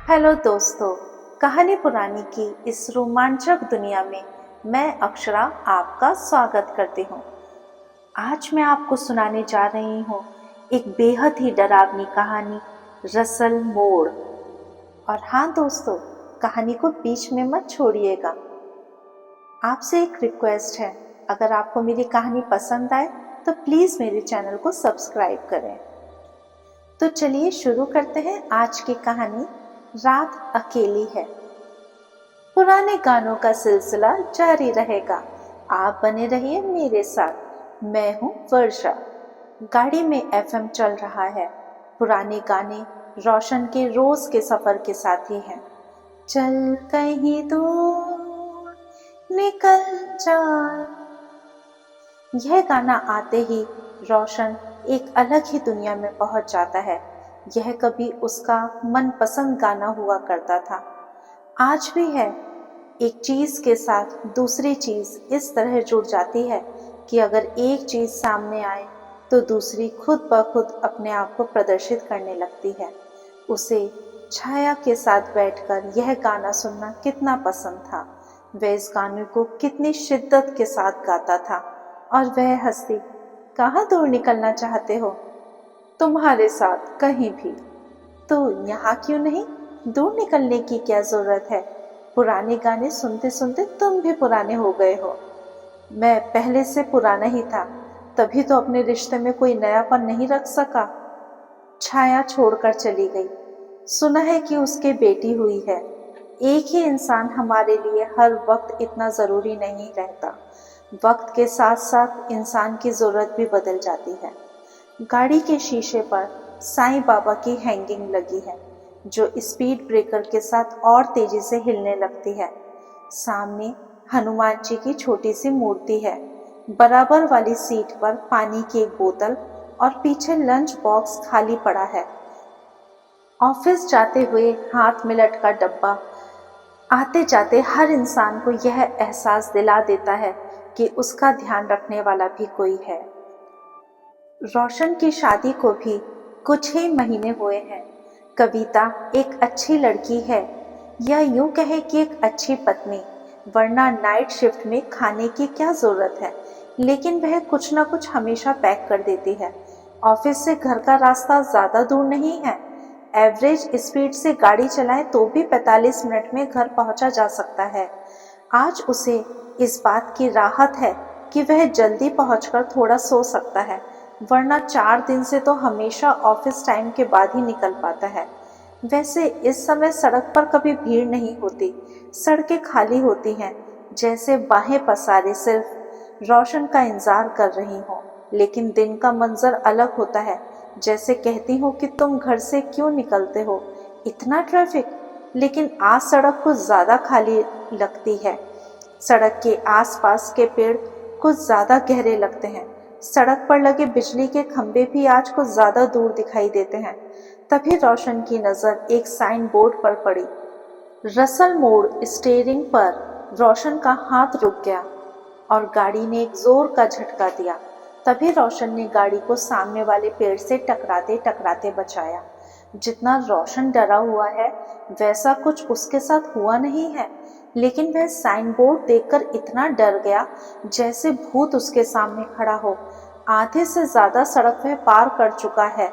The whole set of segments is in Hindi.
हेलो दोस्तों, कहानी पुरानी की इस रोमांचक दुनिया में मैं अक्षरा आपका स्वागत करती हूँ। आज मैं आपको सुनाने जा रही हूँ एक बेहद ही डरावनी कहानी, रसल मोड़। और हाँ दोस्तों, कहानी को बीच में मत छोड़िएगा। आपसे एक रिक्वेस्ट है, अगर आपको मेरी कहानी पसंद आए तो प्लीज़ मेरे चैनल को सब्सक्राइब करें। तो चलिए शुरू करते हैं आज की कहानी, रात अकेली है। पुराने गानों का सिलसिला जारी रहेगा। आप बने रहिए मेरे साथ। मैं हूँ वर्षा। गाड़ी में एफएम चल रहा है। पुराने गाने रोशन के रोज के सफर के साथी हैं। चल कहीं दूर निकल जा। यह गाना आते ही रोशन एक अलग ही दुनिया में पहुंच जाता है। यह कभी उसका मनपसंद गाना हुआ करता था, आज भी है। एक चीज के साथ दूसरी चीज इस तरह जुड़ जाती है कि अगर एक चीज सामने आए तो दूसरी खुद ब खुद अपने आप को प्रदर्शित करने लगती है। उसे छाया के साथ बैठकर यह गाना सुनना कितना पसंद था। वह इस गाने को कितनी शिद्दत के साथ गाता था। और वह हंसती, कहाँ दूर निकलना चाहते हो? तुम्हारे साथ कहीं भी। तो यहाँ क्यों नहीं? दूर निकलने की क्या जरूरत है? पुराने गाने सुनते सुनते तुम भी पुराने हो गए हो। मैं पहले से पुराना ही था, तभी तो अपने रिश्ते में कोई नयापन नहीं रख सका। छाया छोड़कर चली गई। सुना है कि उसके बेटी हुई है। एक ही इंसान हमारे लिए हर वक्त इतना जरूरी नहीं रहता। वक्त के साथ साथ इंसान की जरूरत भी बदल जाती है। गाड़ी के शीशे पर साईं बाबा की हैंगिंग लगी है, जो स्पीड ब्रेकर के साथ और तेजी से हिलने लगती है। सामने हनुमान जी की छोटी सी मूर्ति है। बराबर वाली सीट पर पानी की एक बोतल और पीछे लंच बॉक्स खाली पड़ा है। ऑफिस जाते हुए हाथ में लटका डब्बा आते जाते हर इंसान को यह एहसास दिला देता है कि उसका ध्यान रखने वाला भी कोई है। रोशन की शादी को भी कुछ ही महीने हुए हैं। कविता एक अच्छी लड़की है, या यूं कहे कि एक अच्छी पत्नी, वरना नाइट शिफ्ट में खाने की क्या जरूरत है। लेकिन वह कुछ ना कुछ हमेशा पैक कर देती है। ऑफिस से घर का रास्ता ज्यादा दूर नहीं है। एवरेज स्पीड से गाड़ी चलाए तो भी 45 मिनट में घर पहुंचा जा सकता है। आज उसे इस बात की राहत है कि वह जल्दी पहुंचकर थोड़ा सो सकता है, वरना 4 दिन से तो हमेशा ऑफिस टाइम के बाद ही निकल पाता है। वैसे इस समय सड़क पर कभी भीड़ नहीं होती, सड़कें खाली होती हैं, जैसे बाहें पसारे सिर्फ रोशन का इंतजार कर रही हों। लेकिन दिन का मंजर अलग होता है, जैसे कहती हूँ कि तुम घर से क्यों निकलते हो, इतना ट्रैफिक। लेकिन आज सड़क कुछ ज्यादा खाली लगती है। सड़क के आसपास के पेड़ कुछ ज्यादा गहरे लगते हैं। सड़क पर लगे बिजली के खंभे भी आज कुछ ज्यादा दूर दिखाई देते हैं। तभी रोशन की नजर एक साइन बोर्ड पर पड़ी। रसल मोड़। स्टीयरिंग पर रोशन का हाथ रुक गया और गाड़ी ने एक जोर का झटका दिया। तभी रोशन ने गाड़ी को सामने वाले पेड़ से टकराते टकराते बचाया। जितना रोशन डरा हुआ है, वैसा कुछ उसके साथ हुआ नहीं है। लेकिन वह साइन बोर्ड देखकर इतना डर गया जैसे भूत उसके सामने खड़ा हो। आधे से ज्यादा सड़क वह पार कर चुका है।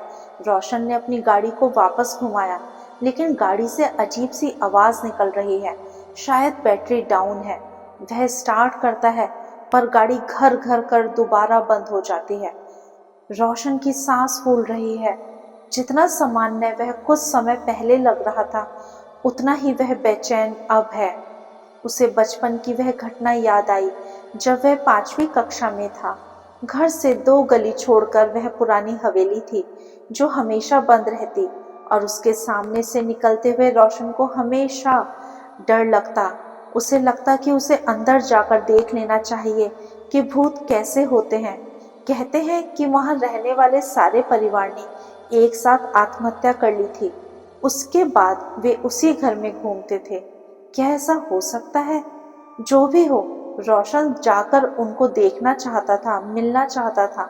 रोशन ने अपनी गाड़ी को वापस घुमाया, लेकिन गाड़ी से अजीब सी आवाज निकल रही है। शायद बैटरी डाउन है। वह स्टार्ट करता है, पर गाड़ी घर घर कर दोबारा बंद हो जाती है। रोशन की सांस फूल रही है। जितना सामान्य वह कुछ समय पहले लग रहा था, उतना ही वह बेचैन अब है। उसे बचपन की वह घटना याद आई, जब वह 5वीं कक्षा में था। घर से 2 गली छोड़कर वह पुरानी हवेली थी, जो हमेशा बंद रहती, और उसके सामने से निकलते हुए रोशन को हमेशा डर लगता। उसे लगता कि उसे अंदर जाकर देख लेना चाहिए कि भूत कैसे होते हैं। कहते हैं कि वहां रहने वाले सारे परिवार ने एक साथ आत्महत्या कर ली थी। उसके बाद वे उसी घर में घूमते थे। क्या ऐसा हो सकता है? जो भी हो, रोशन जाकर उनको देखना चाहता था, मिलना चाहता था।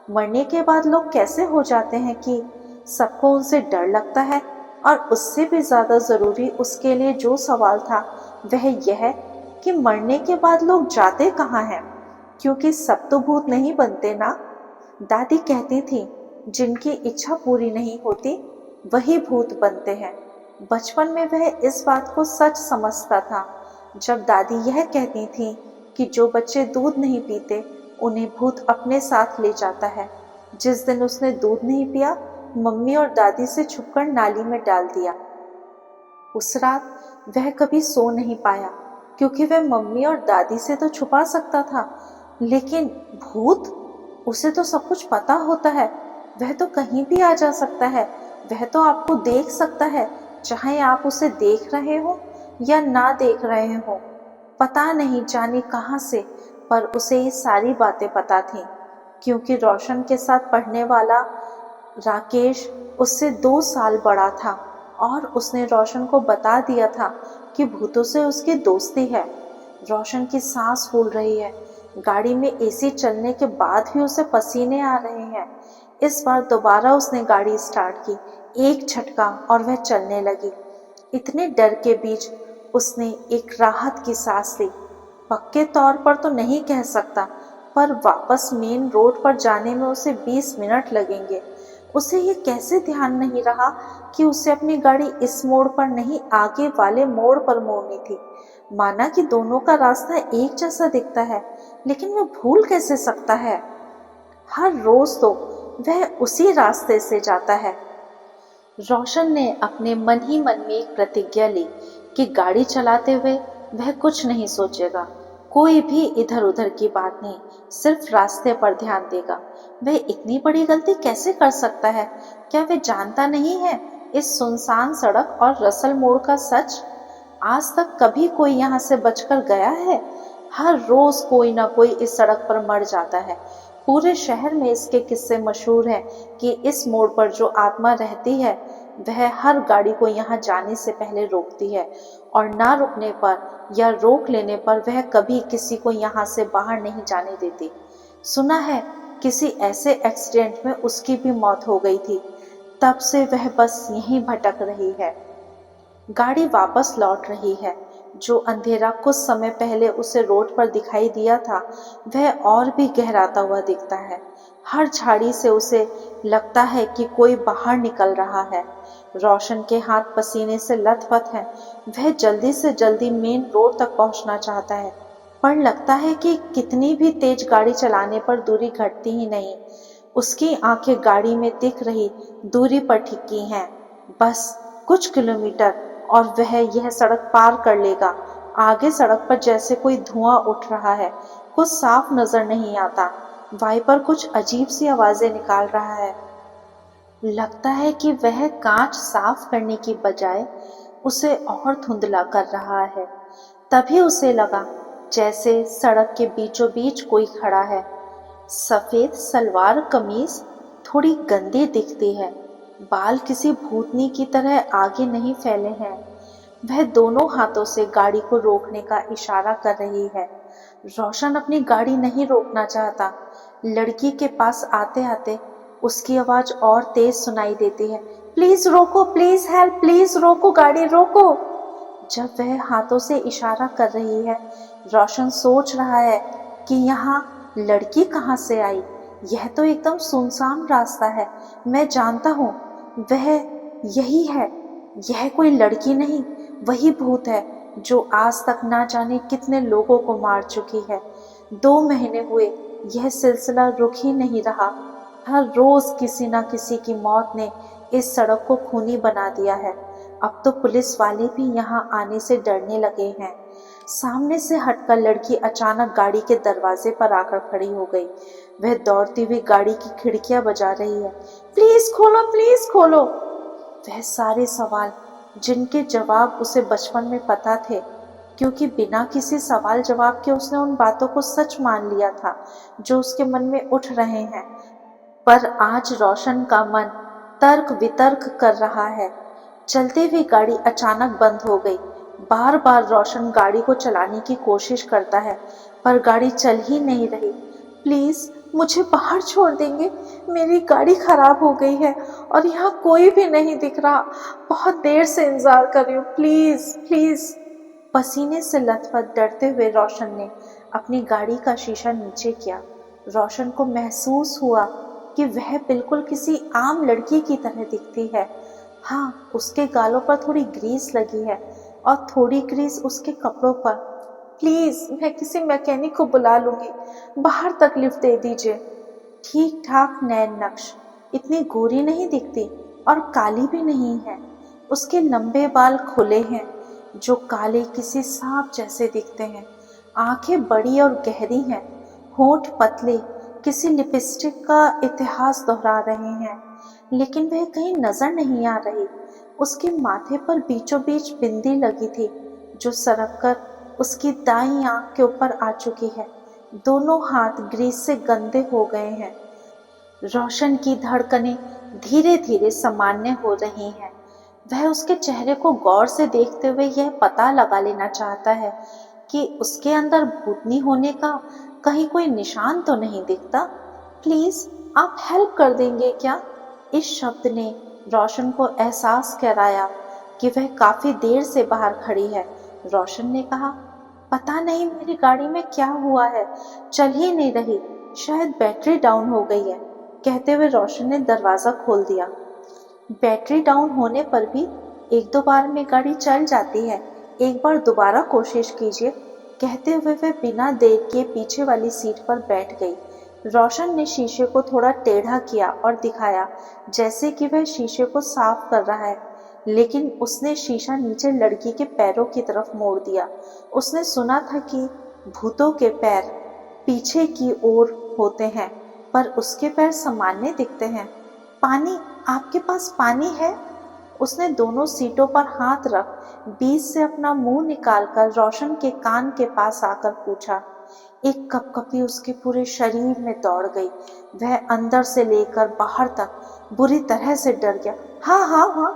मरने के बाद लोग कैसे हो जाते हैं कि सबको उनसे डर लगता है। और उससे भी ज़्यादा ज़रूरी उसके लिए जो सवाल था वह यह कि मरने के बाद लोग जाते कहाँ हैं, क्योंकि सब तो भूत नहीं बनते ना। दादी कहती थी जिनकी इच्छा पूरी नहीं होती वही भूत बनते हैं। बचपन में वह इस बात को सच समझता था। जब दादी यह कहती थी कि जो बच्चे दूध नहीं पीते उन्हें भूत अपने साथ ले जाता है, जिस दिन उसने दूध नहीं पिया मम्मी और दादी से छुपकर नाली में डाल दिया। उस रात वह कभी सो नहीं पाया, क्योंकि वह मम्मी और दादी से तो छुपा सकता था, लेकिन भूत, उसे तो सब कुछ पता होता है। वह तो कहीं भी आ जा सकता है, वह तो आपको देख सकता है, चाहे आप उसे देख रहे हो या ना देख रहे हो। पता नहीं जाने कहाँ से, पर उसे ये सारी बातें पता थीं, क्योंकि रोशन के साथ पढ़ने वाला राकेश उससे 2 साल बड़ा था और उसने रोशन को बता दिया था कि भूतों से उसकी दोस्ती है। रोशन की सांस फूल रही है। गाड़ी में एसी चलने के बाद भी उसे पसीने आ रहे हैं। इस बार दोबारा उसने गाड़ी स्टार्ट की, एक झटका और वह चलने लगी। इतने डर के बीच उसने एक राहत की सांस ली। पक्के तौर पर तो नहीं कह सकता, पर वापस मेन रोड पर जाने में उसे 20 मिनट लगेंगे। उसे ये कैसे ध्यान नहीं रहा कि उसे अपनी गाड़ी इस मोड़ पर नहीं आगे वाले मोड़ पर मोड़नी थी। माना कि दोनों का रास्ता एक जैसा दिखता है, लेकिन वह भूल कैसे सकता है। हर रोज तो वह उसी रास्ते से जाता है। रोशन ने अपने मन ही मन में एक प्रतिज्ञा ली कि गाड़ी चलाते हुए वह कुछ नहीं सोचेगा, कोई भी इधर उधर की बात नहीं, सिर्फ रास्ते पर ध्यान देगा। वह इतनी बड़ी गलती कैसे कर सकता है? क्या वह जानता नहीं है इस सुनसान सड़क और रसल मोड़ का सच? आज तक कभी कोई यहाँ से बचकर गया है? हर रोज कोई ना कोई इस सड़क पर मर जाता है। पूरे शहर में इसके किस्से मशहूर हैं कि इस मोड़ पर जो आत्मा रहती है वह हर गाड़ी को यहाँ जाने से पहले रोकती है, और ना रुकने पर या रोक लेने पर वह कभी किसी को यहाँ से बाहर नहीं जाने देती। सुना है किसी ऐसे एक्सीडेंट में उसकी भी मौत हो गई थी। तब से वह बस यहीं भटक रही है। गाड़ी वापस लौट रही है। जो अंधेरा कुछ समय पहले उसे रोड पर दिखाई दिया था वह और भी गहराता हुआ दिखता है। हर झाड़ी से उसे लगता है कि कोई बाहर निकल रहा है। रोशन के हाथ पसीने से लथपथ हैं। वह जल्दी से जल्दी मेन रोड तक पहुंचना चाहता है, पर लगता है कि कितनी भी तेज गाड़ी चलाने पर दूरी घटती ही नहीं। उसकी आंखें गाड़ी में दिख रही दूरी पर टिकी हैं। बस कुछ किलोमीटर और वह यह सड़क पार कर लेगा। आगे सड़क पर जैसे कोई धुआं उठ रहा है, कुछ साफ नजर नहीं आता। वाइपर कुछ अजीब सी आवाजें निकाल रहा है। लगता है कि वह कांच साफ करने की बजाय उसे और धुंधला कर रहा है। तभी उसे लगा जैसे सड़क के बीचों बीच कोई खड़ा है। सफेद सलवार कमीज थोड़ी गंदी दिखती है। बाल किसी भूतनी की तरह आगे नहीं फैले हैं। वह दोनों हाथों से गाड़ी को रोकने का इशारा कर रही है। रोशन अपनी गाड़ी नहीं रोकना चाहता। लड़की के पास आते आते उसकी आवाज और तेज सुनाई देती है, प्लीज रोको, प्लीज हेल्प, प्लीज रोको, गाड़ी रोको। जब वह हाथों से इशारा कर रही है, रोशन सोच रहा है कि यहाँ लड़की कहाँ से आई। यह तो एकदम सुनसान रास्ता है। मैं जानता हूँ वह यही है। यह कोई लड़की नहीं, वही भूत है जो आज तक ना जाने कितने लोगों को मार चुकी है। 2 महीने हुए यह सिलसिला रुक ही नहीं रहा। हर रोज किसी न किसी की मौत ने इस सड़क को खूनी बना दिया है। अब तो पुलिस वाले भी यहाँ आने से डरने लगे हैं। सामने से हटकर लड़की अचानक गाड़ी के दरवाजे पर आकर खड़ी हो गई। वह दौड़ती हुई गाड़ी की खिड़कियां बजा रही है, प्लीज खोलो, प्लीज खोलो। वह सारे सवाल जिनके जवाब उसे बचपन में पता थे, क्योंकि बिना किसी सवाल जवाब के उसने उन बातों को सच मान लिया था जो उसके मन में उठ रहे हैं। पर आज रोशन का मन तर्क वितर्क कर रहा है। चलती हुई गाड़ी अचानक बंद हो गई। बार बार रोशन गाड़ी को चलाने की कोशिश करता है, पर गाड़ी चल ही नहीं रही। प्लीज मुझे बाहर छोड़ देंगे, मेरी गाड़ी खराब हो गई है और यहाँ कोई भी नहीं दिख रहा। बहुत देर से इंतजार कर रही हूँ, प्लीज प्लीज। पसीने से लथपथ डरते हुए रोशन ने अपनी गाड़ी का शीशा नीचे किया। रोशन को महसूस हुआ कि वह बिल्कुल किसी आम लड़की की तरह दिखती है। हाँ, उसके गालों पर थोड़ी ग्रीस लगी है और थोड़ी ग्रीस उसके कपड़ों पर। प्लीज, मैं किसी मैकेनिक को बुला लूंगी, बाहर तक लिफ्ट दे दीजिए। ठीक ठाक नैन नक्श, इतनी गोरी नहीं दिखती और काली भी नहीं है। उसके लंबे बाल खुले हैं जो काले किसी सांप जैसे दिखते हैं। आंखें बड़ी और गहरी हैं, होंठ पतले किसी लिपस्टिक का इतिहास दोहरा रहे हैं, लेकिन वह कहीं नजर नहीं आ रही। उसके माथे पर बीचों बीच बिंदी लगी थी जो सरक कर उसकी दाईं आंख के ऊपर आ चुकी है। दोनों हाथ ग्रीस से गंदे हो गए हैं। रोशन की धड़कनें धीरे धीरे सामान्य हो रही हैं। वह उसके चेहरे को गौर से देखते हुए यह पता लगा लेना चाहता है कि उसके अंदर भूतनी होने का कहीं कोई निशान तो नहीं दिखता। प्लीज, आप हेल्प कर देंगे क्या? इस शब्द ने रोशन को एहसास कराया कि वह काफी देर से बाहर खड़ी है। रोशन ने कहा, पता नहीं मेरी गाड़ी में क्या हुआ है, चल ही नहीं रही, शायद बैटरी डाउन हो गई है। कहते हुए रोशन ने दरवाजा खोल दिया। बैटरी डाउन होने पर भी एक दो बार में गाड़ी चल जाती है, एक बार दोबारा कोशिश कीजिए। कहते हुए वह बिना देर किए पीछे वाली सीट पर बैठ गई। रोशन ने शीशे को थोड़ा टेढ़ा किया और दिखाया जैसे कि वह शीशे को साफ कर रहा है, लेकिन उसने शीशा नीचे लड़की के पैरों की तरफ मोड़ दिया। उसने सुना था कि भूतों के पैर पीछे की ओर होते हैं, पर उसके पैर सामान्य दिखते हैं। पानी, आपके पास पानी है? उसने दोनों सीटों पर हाथ रख बीच से अपना मुंह निकालकर रोशन के कान के पास आकर पूछा। एक कपकपी उसके पूरे शरीर में दौड़ गई। वह अंदर से लेकर बाहर तक बुरी तरह से डर गया। हाँ हाँ हाँ।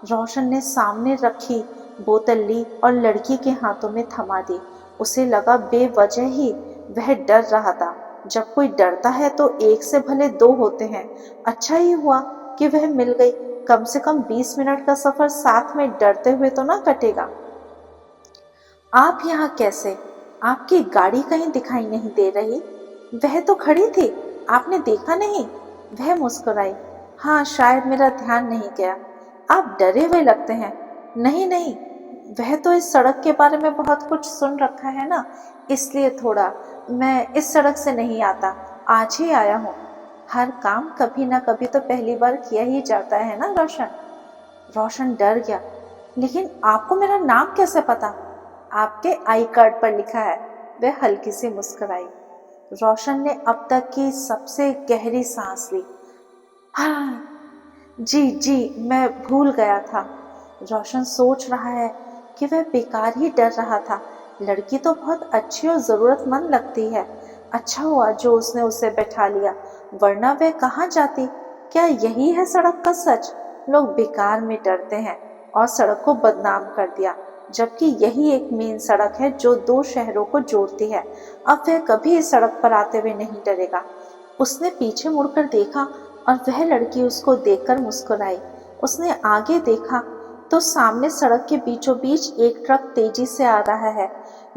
रोशन ने सामने रखी बोतल ली और लड़की के हाथों में थमा दी। उसे लगा बेवजह ही वह डर रहा था। जब कोई डरता है तो एक से भले दो होते हैं। अच्छा ही हुआ कि वह मिल गई। कम से कम 20 मिनट का सफर साथ में डरते हुए तो ना कटेगा। आप यहाँ कैसे? आपकी गाड़ी कहीं दिखाई नहीं दे रही। वह तो खड़ी थी, आपने देखा नहीं? वह मुस्कुराई। हाँ, शायद मेरा ध्यान नहीं गया। आप डरे हुए लगते हैं। नहीं नहीं, वह तो इस सड़क के बारे में बहुत कुछ सुन रखा है ना, इसलिए थोड़ा। मैं इस सड़क से नहीं आता, आज ही आया हूँ। हर काम कभी ना कभी तो पहली बार किया ही जाता है ना रोशन। रोशन डर गया। लेकिन आपको मेरा नाम कैसे पता? आपके आई कार्ड पर लिखा है। वह हल्की सी मुस्कुराई। रोशन ने अब तक की सबसे गहरी सांस ली। हाँ जी जी, मैं भूल गया था। रोशन सोच रहा है कि वह बेकार ही डर रहा था। लड़की तो बहुत अच्छी और जरूरतमंद लगती है। अच्छा हुआ जो उसने उसे बैठा लिया, वरना वह कहाँ जाती। क्या यही है सड़क का सच? लोग बेकार में डरते हैं और सड़क को बदनाम कर दिया, जबकि यही एक मेन सड़क है जो दो शहरों को जोड़ती है। अब वह कभी इस सड़क पर आते हुए नहीं डरेगा। उसने पीछे मुड़कर देखा और वह लड़की उसको देखकर मुस्कुराई। उसने आगे देखा तो सामने सड़क के बीचों बीच एक ट्रक तेजी से आ रहा है।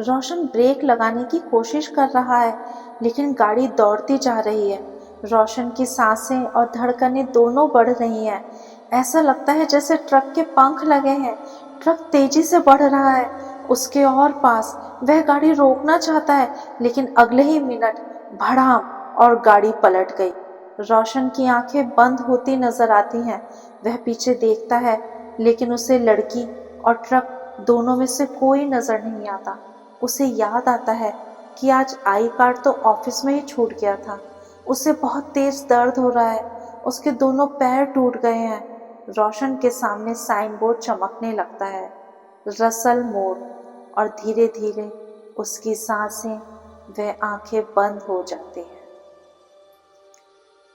रोशन ब्रेक लगाने की कोशिश कर रहा है, लेकिन गाड़ी दौड़ती जा रही है। रोशन की सांसें और धड़कनें दोनों बढ़ रही हैं। ऐसा लगता है जैसे ट्रक के पंख लगे हैं। ट्रक तेजी से बढ़ रहा है उसके और पास। वह गाड़ी रोकना चाहता है, लेकिन अगले ही मिनट भड़ाम और गाड़ी पलट गई। रोशन की आंखें बंद होती नजर आती हैं। वह पीछे देखता है, लेकिन उसे लड़की और ट्रक दोनों में से कोई नजर नहीं आता। उसे याद आता है कि आज आई कार्ड तो ऑफिस में ही छूट गया था। उसे बहुत तेज दर्द हो रहा है। उसके दोनों पैर टूट गए हैं। रोशन के सामने साइन बोर्ड चमकने लगता है, रसल मोड़, और धीरे धीरे उसकी सांसें व आंखें बंद हो जाती हैं।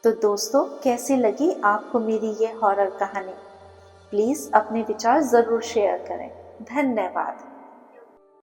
तो दोस्तों, कैसी लगी आपको मेरी ये हॉरर कहानी? प्लीज़ अपने विचार ज़रूर शेयर करें। धन्यवाद।